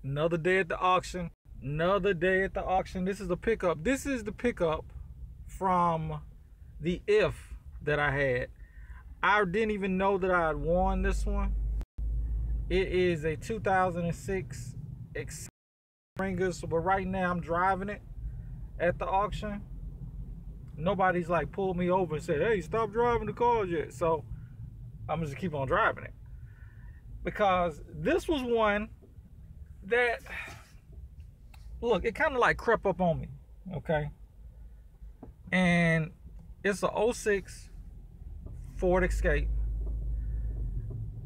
Another day at the auction. Another day at the auction. This is the pickup. This is the pickup from the If that I had. I didn't even know that I had won this one. It is a 2006 Ringers, but right now I'm driving it at the auction. Nobody's like pulled me over and said, "Hey, stop driving the cars yet." So I'm just keep on driving it because this was one that, look, it kind of like crept up on me, okay? And it's a 06 Ford Escape,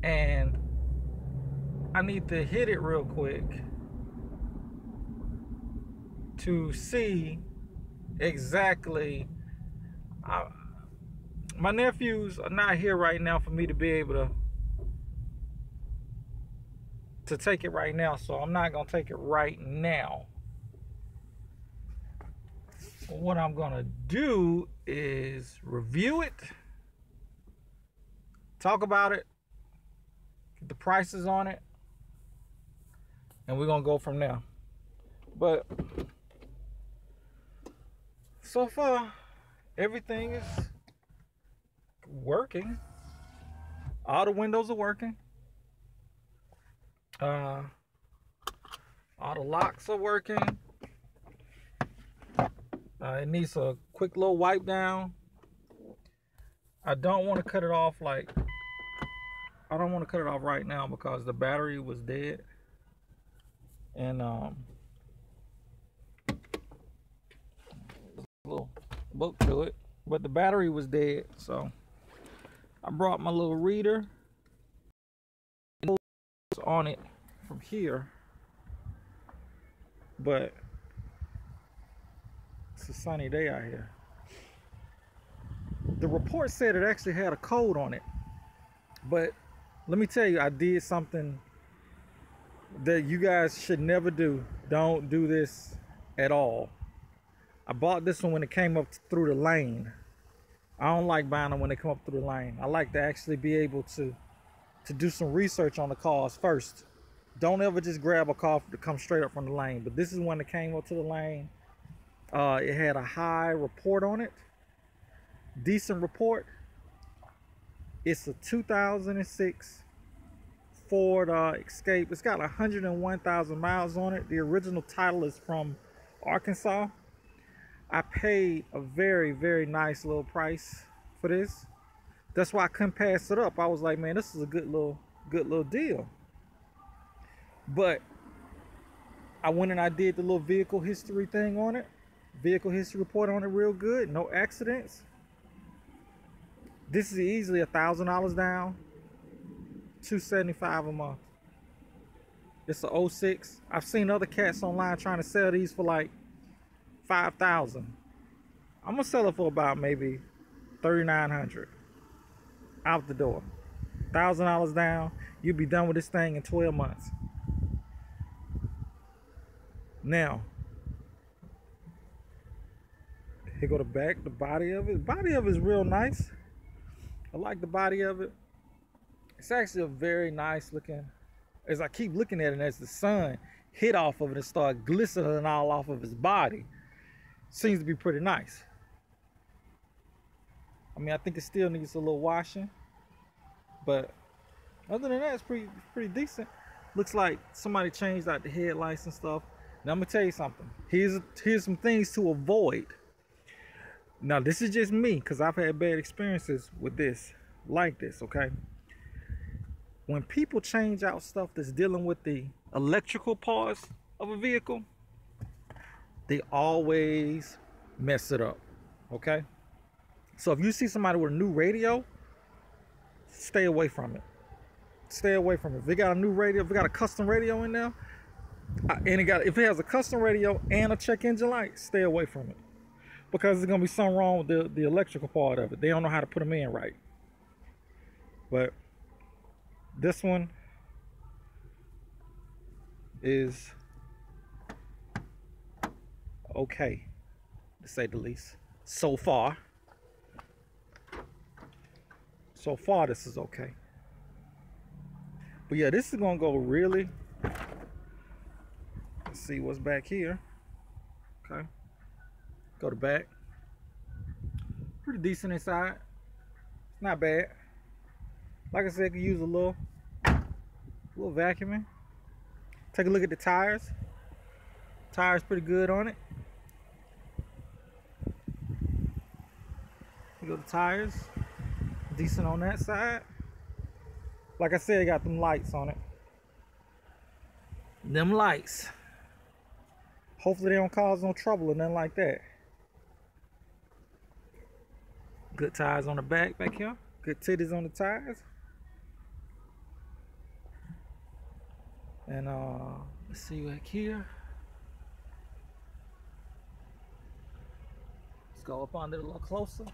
and I need to hit it real quick to see exactly. My nephews are not here right now for me to be able to take it right now, so I'm not gonna take it right now. What I'm gonna do is review it, talk about it, get the prices on it, and we're gonna go from there. But so far everything is working. All the windows are working. All the locks are working. It needs a quick little wipe down. I don't want to cut it off right now because the battery was dead. And there's a little book to it, but the battery was dead. So I brought my little reader on it from here, but it's a sunny day out here. The report said it actually had a code on it, but let me tell you, I did something that you guys should never do. Don't do this at all. I bought this one when it came up through the lane. I don't like buying them when they come up through the lane. I like to actually be able to do some research on the cars first. Don't ever just grab a car to come straight up from the lane. But this is one that came up to the lane. It had a high report on it. Decent report. It's a 2006 Ford Escape. It's got 101,000 miles on it. The original title is from Arkansas. I paid a very, very nice little price for this. That's why I couldn't pass it up. I was like, man, this is a good little deal. But I went and I did the little vehicle history thing on it. Vehicle history report on it real good. No accidents. This is easily $1,000 down. $275 a month. It's a 06. I've seen other cats online trying to sell these for like $5,000. I'm gonna sell it for about maybe $3,900 out the door. $1,000 down. You'll be done with this thing in 12 months. Now, here go the back, the body of it. The body of it is real nice. I like the body of it. It's actually a very nice looking, as I keep looking at it, as the sun hit off of it and start glistening all off of his body. Seems to be pretty nice. I mean, I think it still needs a little washing, but other than that, it's pretty decent. Looks like somebody changed out the headlights and stuff. Now I'm gonna tell you something. Here's some things to avoid. Now this is just me, because I've had bad experiences with this, like this, okay? When people change out stuff that's dealing with the electrical parts of a vehicle, they always mess it up, okay? So if you see somebody with a new radio, stay away from it. Stay away from it. If they got a new radio, if they got a custom radio in there, and if it has a custom radio and a check engine light, stay away from it. Because there's gonna be something wrong with the electrical part of it. They don't know how to put them in right. But this one is okay, to say the least. So far, this is okay. But yeah, this is gonna go really see what's back here. Okay. Go to back. Pretty decent inside. It's not bad. Like I said, could use a little vacuuming. Take a look at the tires. Tires pretty good on it. You go to tires. Decent on that side. Like I said, got them lights on it. Them lights. Hopefully they don't cause no trouble or nothing like that. Good tires on the back here. Good titties on the tires. And let's see back here. Let's go up on it a little closer.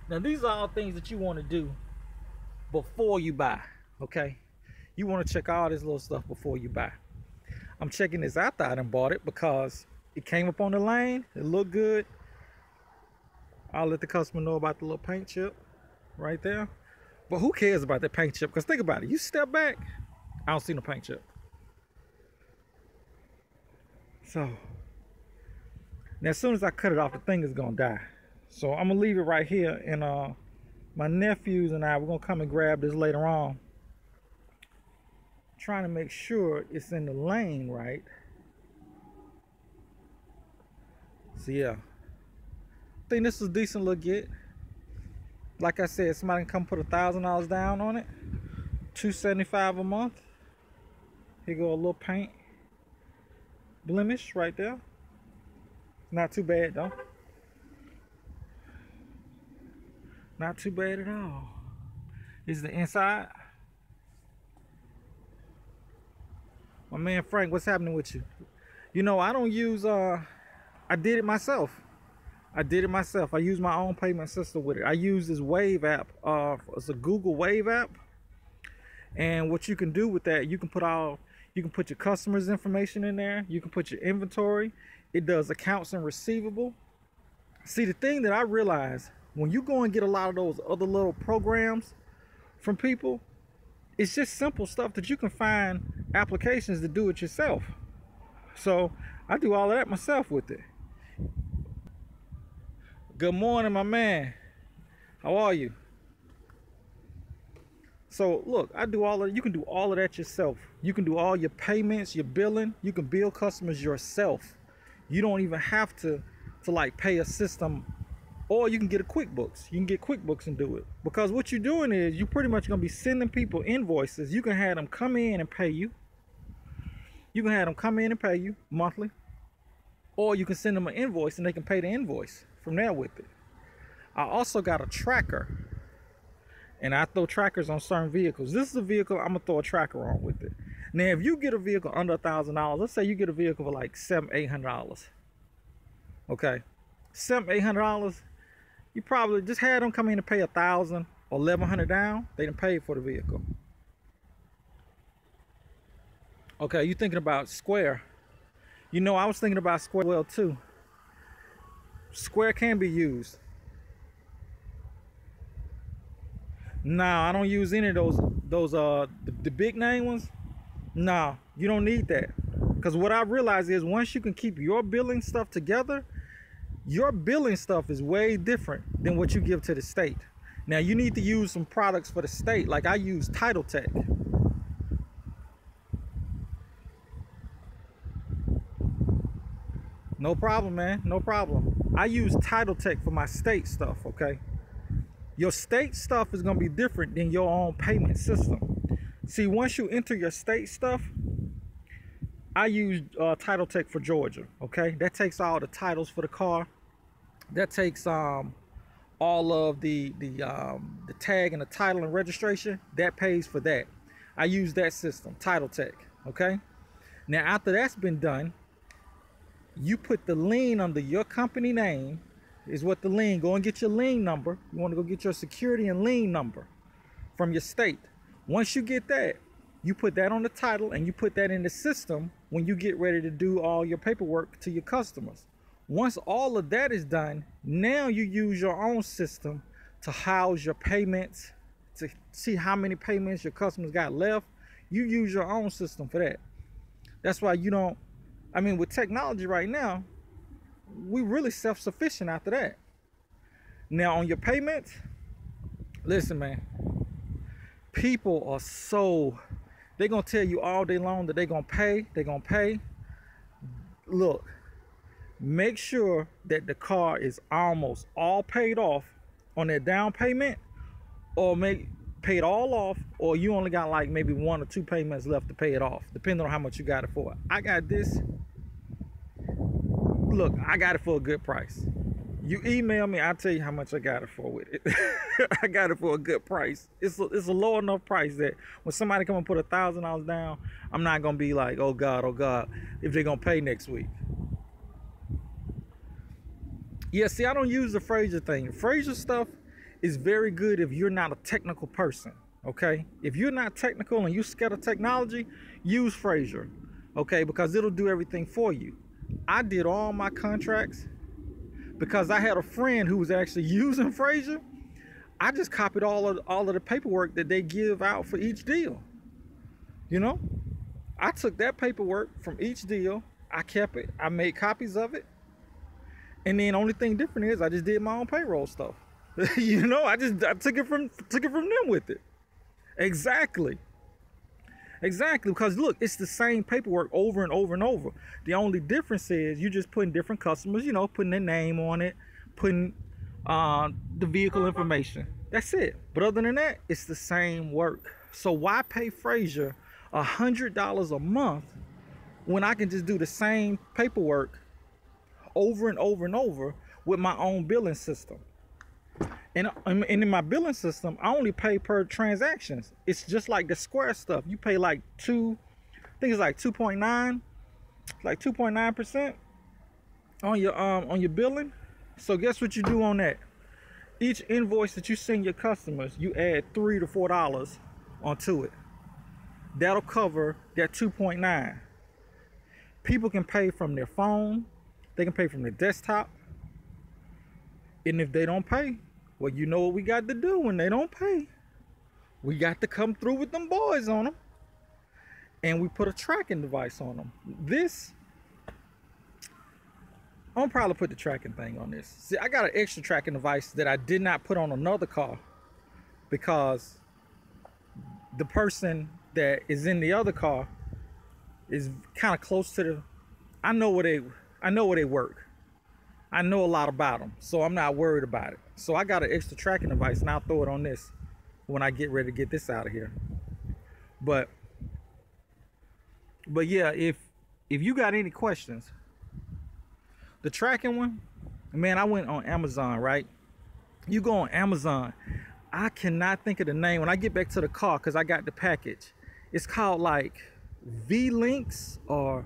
Now these are all things that you want to do before you buy, okay? You want to check all this little stuff before you buy. I'm checking this after I done bought it because it came up on the lane. It looked good. I'll let the customer know about the little paint chip right there. But who cares about that paint chip? Because think about it. You step back, I don't see no paint chip. So, now as soon as I cut it off, the thing is going to die. So I'm going to leave it right here. And my nephews and I, we're going to come and grab this later on. Trying to make sure it's in the lane right. So yeah, I think this is a decent little get. Like I said, somebody can come put $1,000 down on it. $275 a month. Here go a little paint blemish right there. Not too bad though. Not too bad at all. This is the inside. My man Frank, what's happening with you? You know, I don't use, I did it myself. I use my own payment system with it. I use this Wave app. It's a Google Wave app. And what you can do with that, you can put your customers' information in there. You can put your inventory. It does accounts and receivable. See, the thing that I realized, when you go and get a lot of those other little programs from people, it's just simple stuff that you can find applications to do it yourself. So I do all of that myself with it. Good morning, my man. How are you? So look, I do all of, you can do all of that yourself. You can do all your payments, your billing. You can bill customers yourself. You don't even have to like pay a system, or you can get a QuickBooks. You can get QuickBooks and do it. Because what you're doing is you're pretty much gonna be sending people invoices. You can have them come in and pay you. You can have them come in and pay you monthly. Or you can send them an invoice and they can pay the invoice from there with it. I also got a tracker. And I throw trackers on certain vehicles. This is a vehicle I'm gonna throw a tracker on with it. Now, if you get a vehicle under $1,000, let's say you get a vehicle for like $700-800. Okay, $700-800. You probably just had them come in and pay $1,000 or $1,100 down. They didn't pay for the vehicle. Okay, you thinking about Square? You know, I was thinking about Square well too. Square can be used. Nah, I don't use any of those the big name ones. Nah, you don't need that. Because what I realized is once you can keep your billing stuff together, your billing stuff is way different than what you give to the state. Now you need to use some products for the state. Like I use Title Tech. No problem, man. No problem. I use Title Tech for my state stuff, okay? Your state stuff is going to be different than your own payment system. See, once you enter your state stuff, I use Title Tech for Georgia, okay? That takes all the titles for the car. That takes all of the tag and the title and registration. That pays for that. I use that system, Title Tech, okay? Now, after that's been done, you put the lien under your company name. Is what the lien. Go and get your lien number. You want to go get your security and lien number from your state. Once you get that, you put that on the title and you put that in the system when you get ready to do all your paperwork to your customers. Once all of that is done, now you use your own system to house your payments, to see how many payments your customers got left. You use your own system for that. That's why you don't I mean, with technology right now, we really self-sufficient after that. Now on your payments, listen, man, people are so, they're gonna tell you all day long that they're gonna pay. Look, make sure that the car is almost all paid off on that down payment, or make paid all off, or you only got like maybe 1 or 2 payments left to pay it off, depending on how much you got it for. I got this, look, I got it for a good price. You email me, I'll tell you how much I got it for with it. I got it for a good price. It's a low enough price that when somebody come and put $1,000 down, I'm not gonna be like, oh God, if they're gonna pay next week. Yeah, see, I don't use the Fraser thing. Fraser stuff is very good if you're not a technical person, okay? If you're not technical and you're scared of technology, use Fraser, okay? Because it'll do everything for you. I did all my contracts because I had a friend who was actually using Fraser. I just copied all of the paperwork that they give out for each deal. You know, I took that paperwork from each deal, I kept it, I made copies of it, and then only thing different is I just did my own payroll stuff. You know, I took it from them with it. Exactly. Because look, it's the same paperwork over and over and over. The only difference is you just putting different customers, you know, putting their name on it, putting the vehicle information. That's it. But other than that, it's the same work. So why pay Fraser $100 a month when I can just do the same paperwork over and over and over with my own billing system? And in my billing system, I only pay per transactions. It's just like the Square stuff. You pay like I think it's like 2.9, like 2.9% on your billing. So guess what you do on that? Each invoice that you send your customers, you add $3 to $4 onto it. That'll cover that 2.9. People can pay from their phone, they can pay from their desktop, and if they don't pay, well, you know what we got to do when they don't pay. We got to come through with them boys on them, and we put a tracking device on them. I'm gonna probably put the tracking thing on this. See, I got an extra tracking device that I did not put on another car because the person that is in the other car is kind of close to the, I know where they work. I know a lot about them, so I'm not worried about it. So I got an extra tracking device, and I'll throw it on this when I get ready to get this out of here. But yeah, if you got any questions, the tracking one, man, I went on Amazon, right? You go on Amazon, I cannot think of the name when I get back to the car because I got the package. It's called like V-Links, or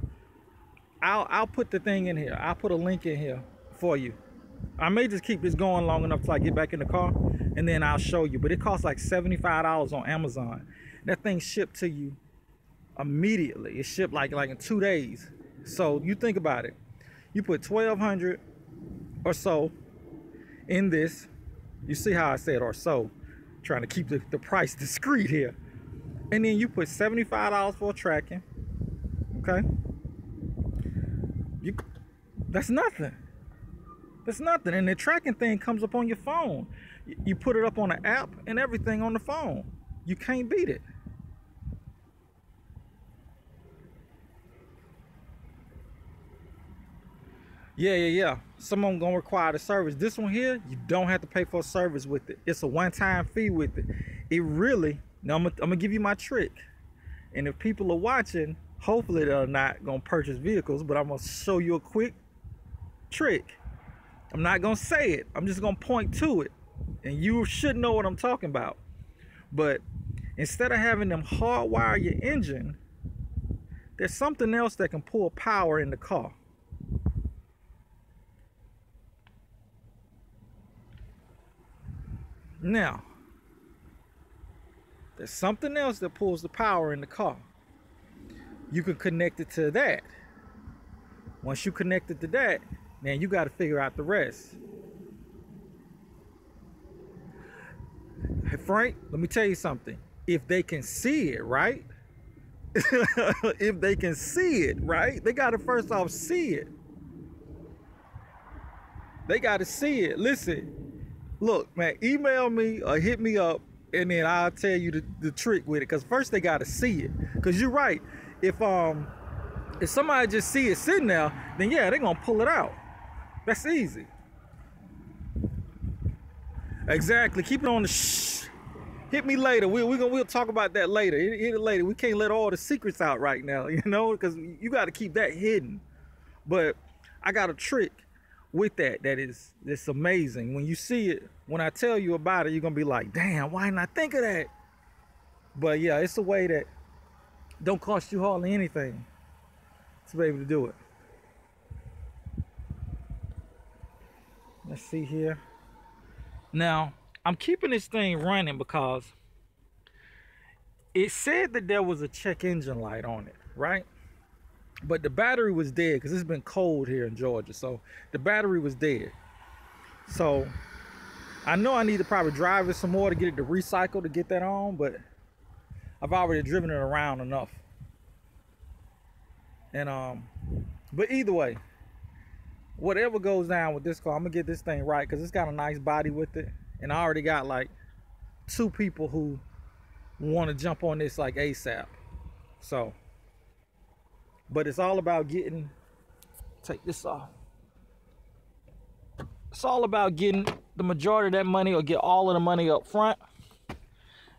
I'll put the thing in here. I'll put a link in here for you. I may just keep this going long enough till I get back in the car, and then I'll show you. But it costs like $75 on Amazon. That thing shipped to you immediately. It shipped like in 2 days. So you think about it. You put $1,200 or so in this. You see how I said or so, trying to keep the price discreet here. And then you put $75 for tracking. Okay, that's nothing. That's nothing. And the tracking thing comes up on your phone. You put it up on an app and everything on the phone. You can't beat it. Yeah. Some of them gonna require the service. This one here, you don't have to pay for a service with it. It's a one-time fee with it. It really, now I'm gonna give you my trick. And if people are watching, hopefully they're not gonna purchase vehicles, but I'm gonna show you a quick trick. I'm not gonna say it, I'm just gonna point to it, and you should know what I'm talking about. But instead of having them hardwire your engine, there's something else that can pull power in the car. Now, there's something else that pulls the power in the car. You can connect it to that. Once you connect it to that, then you got to figure out the rest. Hey Frank, let me tell you something. If they can see it, right? if they can see it, right? They got to first off see it. They got to see it. Listen, look, man, email me or hit me up, and then I'll tell you the trick with it. Because first they got to see it. Because you're right. If somebody just see it sitting there, then yeah, they're gonna pull it out. That's easy. Exactly. Keep it on the shh. Hit me later. We'll talk about that later. Hit it later. We can't let all the secrets out right now, you know, because you got to keep that hidden. But I got a trick with that's amazing. When you see it, when I tell you about it, you're gonna be like, damn, why didn't I think of that? But yeah, it's a way that don't cost you hardly anything to be able to do it. Let's see here. Now, I'm keeping this thing running because it said that there was a check engine light on it, right? But the battery was dead because it's been cold here in Georgia. So the battery was dead. So I know I need to probably drive it some more to get it to recycle to get that on, but I've already driven it around enough. And but either way, whatever goes down with this car, I'm gonna get this thing right because it's got a nice body with it. And I already got like 2 people who want to jump on this like ASAP. So, but it's all about getting, take this off. It's all about getting the majority of that money or get all of the money up front.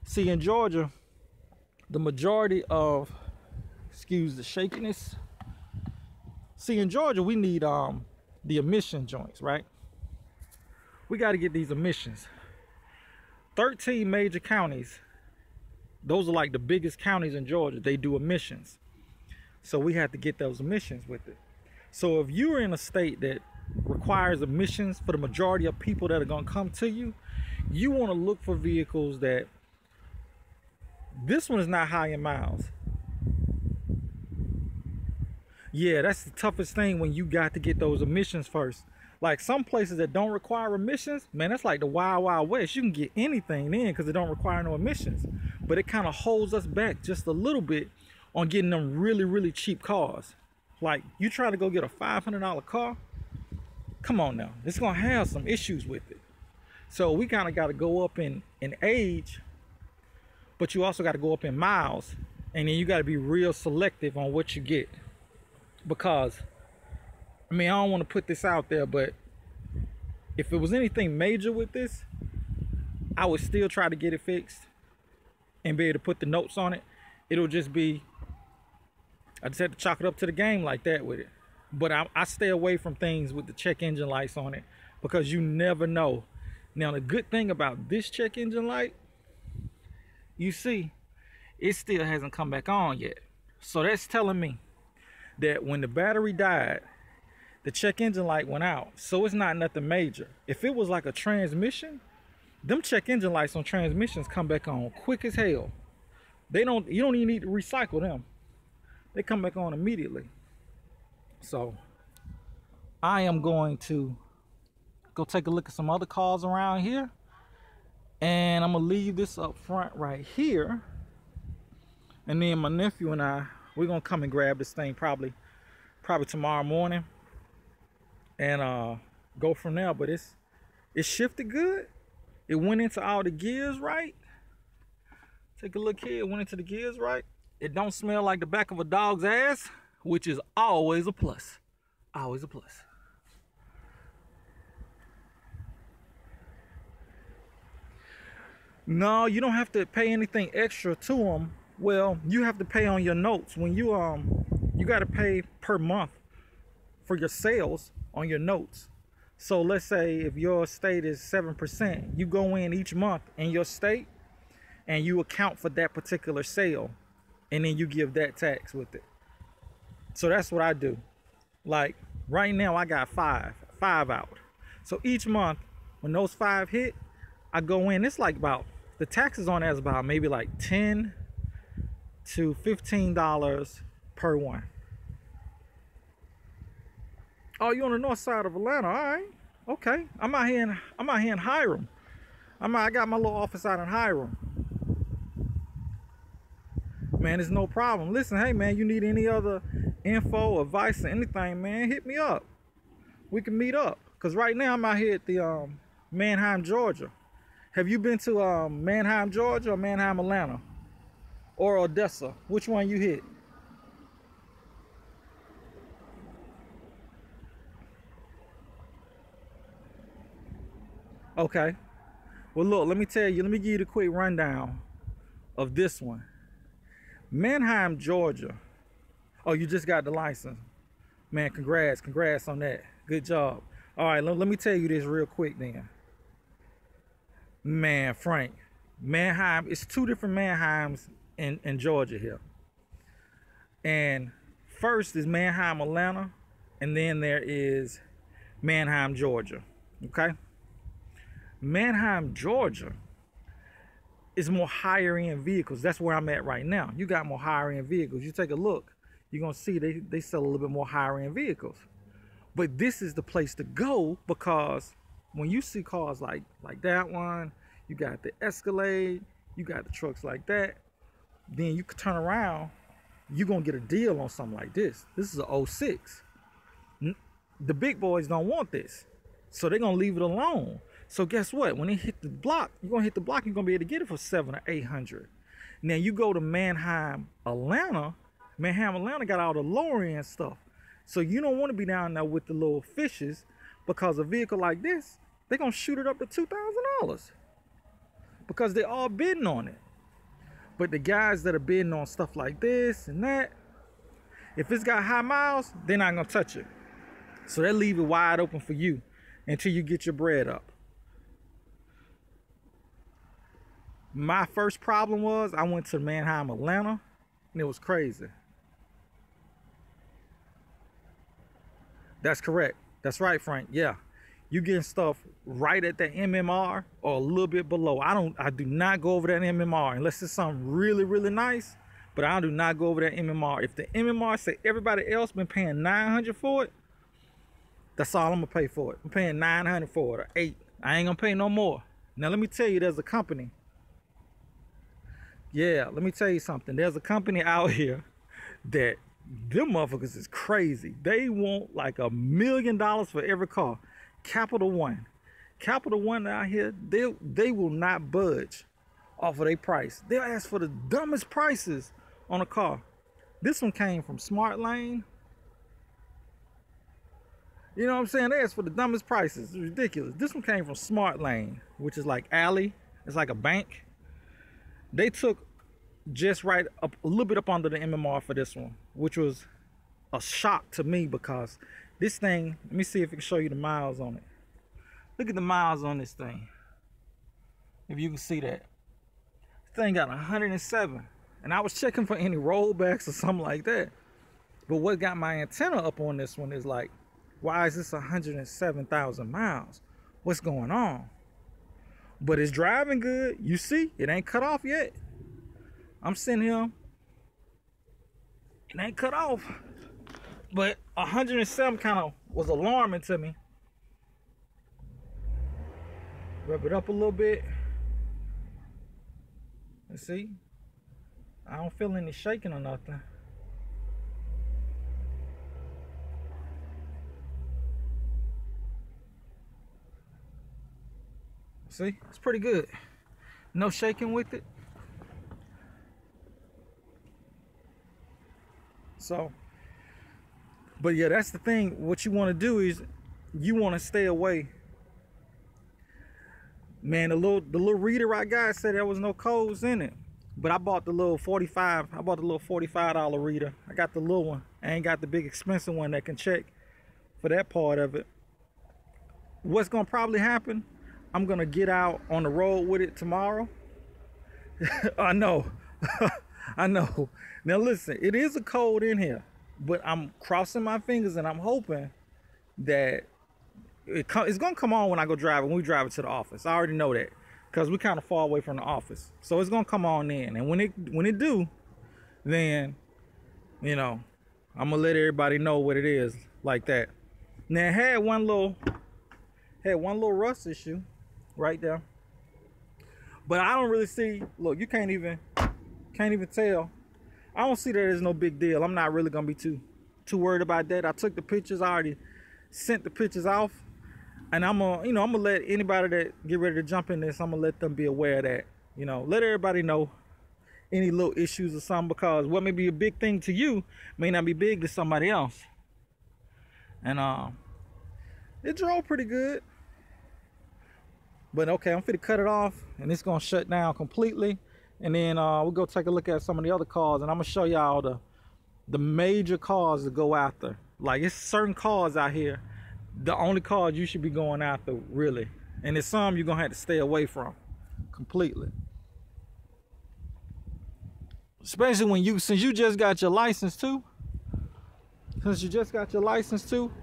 See, in Georgia, the majority of, excuse the shakiness. See, in Georgia, we need the emission joints, right? We got to get these emissions. 13 major counties, those are like the biggest counties in Georgia. They do emissions. So we have to get those emissions with it. So if you're in a state that requires emissions for the majority of people that are going to come to you, you want to look for vehicles that, this one is not high in miles. Yeah, that's the toughest thing when you got to get those emissions first. Like some places that don't require emissions, man, that's like the wild, wild west. You can get anything in because it don't require no emissions. But it kind of holds us back just a little bit on getting them really, really cheap cars. Like you try to go get a $500 car, come on now, it's gonna have some issues with it. So we kind of got to go up in age, but you also got to go up in miles, and then you got to be real selective on what you get. Because I mean, I don't want to put this out there, but if it was anything major with this, I would still try to get it fixed and be able to put the notes on it. It'll just be, I just had to chalk it up to the game like that with it. But I stay away from things with the check engine lights on it because you never know. Now, the good thing about this check engine light, you see, it still hasn't come back on yet. So that's telling me that when the battery died, the check engine light went out. So it's not nothing major. If it was like a transmission, them check engine lights on transmissions come back on quick as hell. You don't even need to recycle them. They come back on immediately. So I am going to go take a look at some other cars around here, and I'm gonna leave this up front right here, and then my nephew and we're gonna come and grab this thing probably tomorrow morning and go from there. But it shifted good. It went into all the gears right. Take a look here. It went into the gears right. It don't smell like the back of a dog's ass, which is always a plus. Always a plus. No, you don't have to pay anything extra to them. Well, you have to pay on your notes. When you got to pay per month for your sales on your notes. So let's say if your state is 7%, you go in each month in your state and you account for that particular sale, and then you give that tax with it. So that's what I do. Like right now I got five out. So each month when those 5 hit, I go in, it's like about, the taxes on that is about maybe like $10 to $15 per one. Oh, you on the north side of Atlanta? All right, okay. I'm out here in Hiram. I got my little office out in Hiram. Man, man, it's no problem. Listen, hey man, you need any other info, advice, or anything, man, hit me up. We can meet up. Cause right now I'm out here at the Manheim, Georgia. Have you been to Manheim, Georgia, or Manheim, Atlanta, or Odessa? Which one you hit? Okay. Well, look, let me tell you. Let me give you the quick rundown of this one. Manheim, Georgia. Oh, you just got the license. Man, congrats on that. Good job. All right, let me tell you this real quick then. Man, Frank, Manheim, it's two different Manheims in Georgia here. And first is Manheim, Atlanta, and then there is Manheim, Georgia. Okay? Manheim, Georgia is more higher end vehicles. That's where I'm at right now. You got more higher end vehicles. You take a look, you're gonna see they sell a little bit more higher end vehicles. But this is the place to go, because when you see cars like that one, you got the Escalade, you got the trucks like that, then you could turn around, you're gonna get a deal on something like this. This is an '06. The big boys don't want this, so they're gonna leave it alone. So guess what? When they hit the block, you're gonna be able to get it for $700 or $800. Now you go to Manheim, Atlanta. Manheim, Atlanta got all the lower end stuff. So you don't want to be down there with the little fishes, because a vehicle like this, they're gonna shoot it up to $2,000 because they're all bidding on it. But the guys that are bidding on stuff like this and that, if it's got high miles, they're not gonna touch it. So they leave it wide open for you until you get your bread up. My first problem was I went to Manheim, Atlanta, and it was crazy. That's correct. That's right, Frank. Yeah. You getting stuff right at the MMR or a little bit below. I do not go over that MMR unless it's something really, really nice, but I do not go over that MMR. If the MMR say everybody else been paying $900 for it, that's all I'm gonna pay for it. I'm paying $900 for it, or $800. I ain't gonna pay no more. Now let me tell you, there's a company. Yeah, let me tell you something. There's a company out here that them motherfuckers is crazy. They want like $1 million for every car. Capital One out here, they will not budge off of their price. They'll ask for the dumbest prices on a car. This one came from Smart Lane. You know what I'm saying? They asked for the dumbest prices. It's ridiculous. This one came from Smart Lane, which is like Alley. It's like a bank. They took just right up a little bit up under the MMR for this one, which was a shock to me, because this thing, let me see if I can show you the miles on it. Look at the miles on this thing. If you can see that. This thing got 107. And I was checking for any rollbacks or something like that. But what got my antenna up on this one is like, why is this 107,000 miles? What's going on? But it's driving good. You see, it ain't cut off yet. I'm sitting here. It ain't cut off. But 107 kind of was alarming to me. Rub it up a little bit. Let's see. I don't feel any shaking or nothing. See, it's pretty good. No shaking with it. So, but yeah, that's the thing. What you want to do is you want to stay away. Man, the little reader I got said there was no codes in it. But I bought the little 45. I bought the little $45 reader. I got the little one. I ain't got the big expensive one that can check for that part of it. What's gonna probably happen, I'm gonna get out on the road with it tomorrow. I know. I know. Now listen, it is a code in here, but I'm crossing my fingers and I'm hoping that it's gonna come on when I go drive it, when we drive it to the office. I already know that, because we kind of far away from the office. So it's gonna come on in, and when it do, then you know, I'm gonna let everybody know what it is like that. Now it had one little rust issue right there, but I don't really see. Look, you can't even tell I don't see that as no big deal. I'm not really gonna be too worried about that. I took the pictures. I already sent the pictures off, and I'm gonna let anybody that get ready to jump in this, I'm gonna let them be aware of that. Let everybody know any little issues or something, because what may be a big thing to you may not be big to somebody else. And it drove pretty good. But okay, I'm finna cut it off, and it's gonna shut down completely. And then we'll go take a look at some of the other cars, and I'm gonna show y'all the major cars to go after. Like, it's certain cars out here, the only cars you should be going after, really. And there's some you're gonna have to stay away from completely. Especially when since you just got your license too.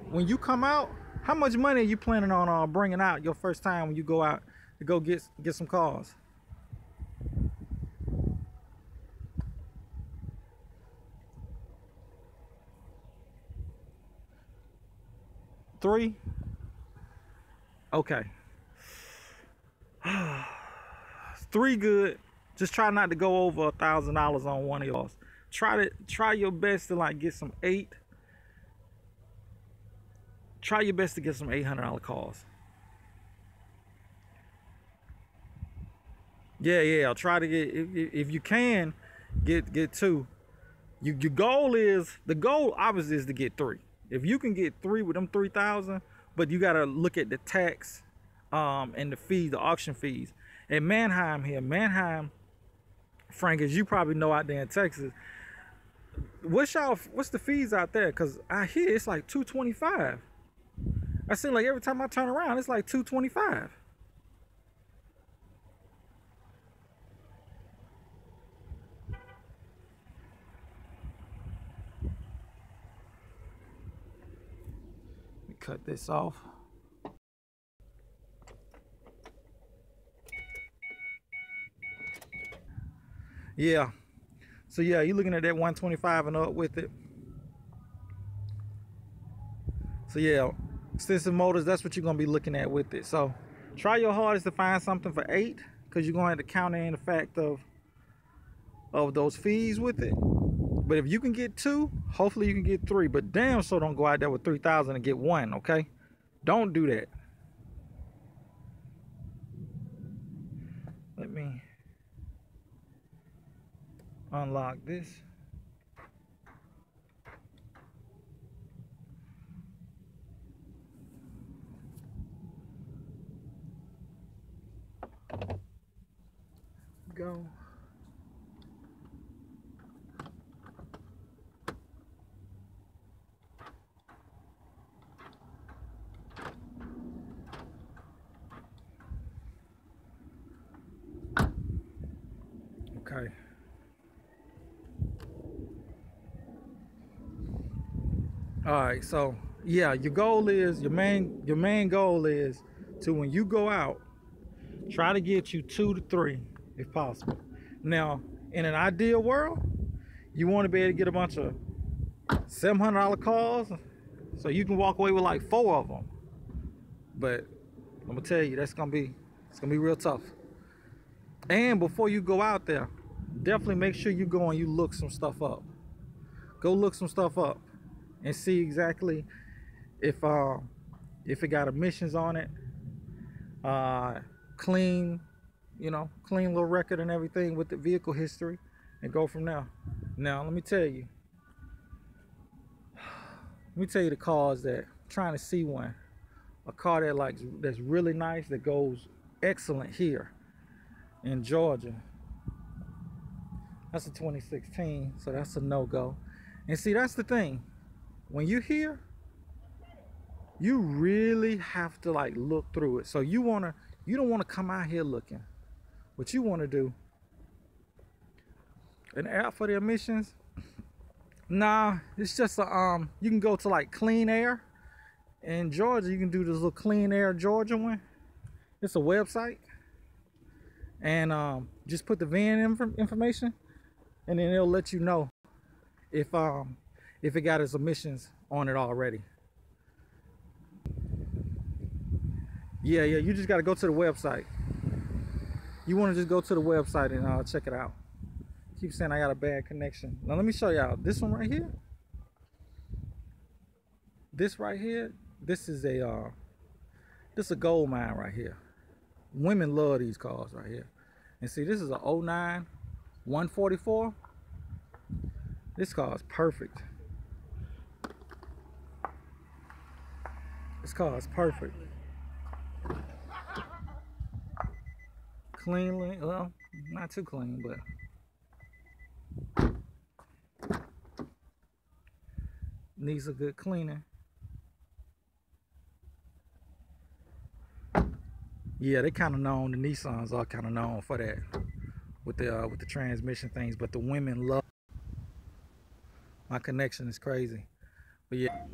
When you come out, how much money are you planning on bringing out your first time when you go out to go get some cars? $3? Okay. $3 good. Just try not to go over $1,000 on one of yours. Try your best to like get some 8. Try your best to get some $800 cars. Yeah. Try to get, if you can, get 2. Your goal obviously is to get 3. If you can get 3 with them 3,000, but you gotta look at the tax, and the fees, the auction fees. And Manheim, Frank, as you probably know out there in Texas, what's the fees out there? Cause I hear it's like $225. I seem like every time I turn around, it's like $225. Let me cut this off. Yeah. So yeah, you're looking at that 125 and up with it. So yeah, Extensive Motors, that's what you're gonna be looking at with it. So try your hardest to find something for 8, because you're gonna have to count in the fact of those fees with it. But if you can get 2, hopefully you can get 3. But damn, so don't go out there with 3,000 and get 1, okay? Don't do that. Let me unlock this. Go. Okay. All right, so yeah, your main goal is to, when you go out, try to get you 2 to 3 if possible. Now, in an ideal world, you want to be able to get a bunch of $700 cars, so you can walk away with like 4 of them. But I'm gonna tell you, it's gonna be real tough. And before you go out there, definitely make sure you go and you look some stuff up. Go look some stuff up and see exactly if it got emissions on it, clean little record and everything with the vehicle history, and go from there. Now let me tell you the cars that I'm trying to see one. A car that's really nice, that goes excellent here in Georgia. That's a 2016, so that's a no-go. And see, that's the thing. When you're here, you really have to like look through it. So you don't want to come out here looking. What you want to do, an app for the emissions, nah, it's just you can go to like Clean Air in Georgia. You can do this little Clean Air Georgia one. It's a website, and just put the VIN information, and then it'll let you know if it got its emissions on it already. Yeah, you just got to go to the website. You want to just go to the website and check it out. keep saying I got a bad connection. Now let me show y'all this one right here. This right here, this is a gold mine right here. Women love these cars right here. And see, this is a 09 144. This car is perfect. This car is perfect. Cleanly, well, not too clean, but needs a good cleaning. Yeah, they kind of known. The Nissans are kind of known for that with the transmission things. But the women love. My connection is crazy, but yeah.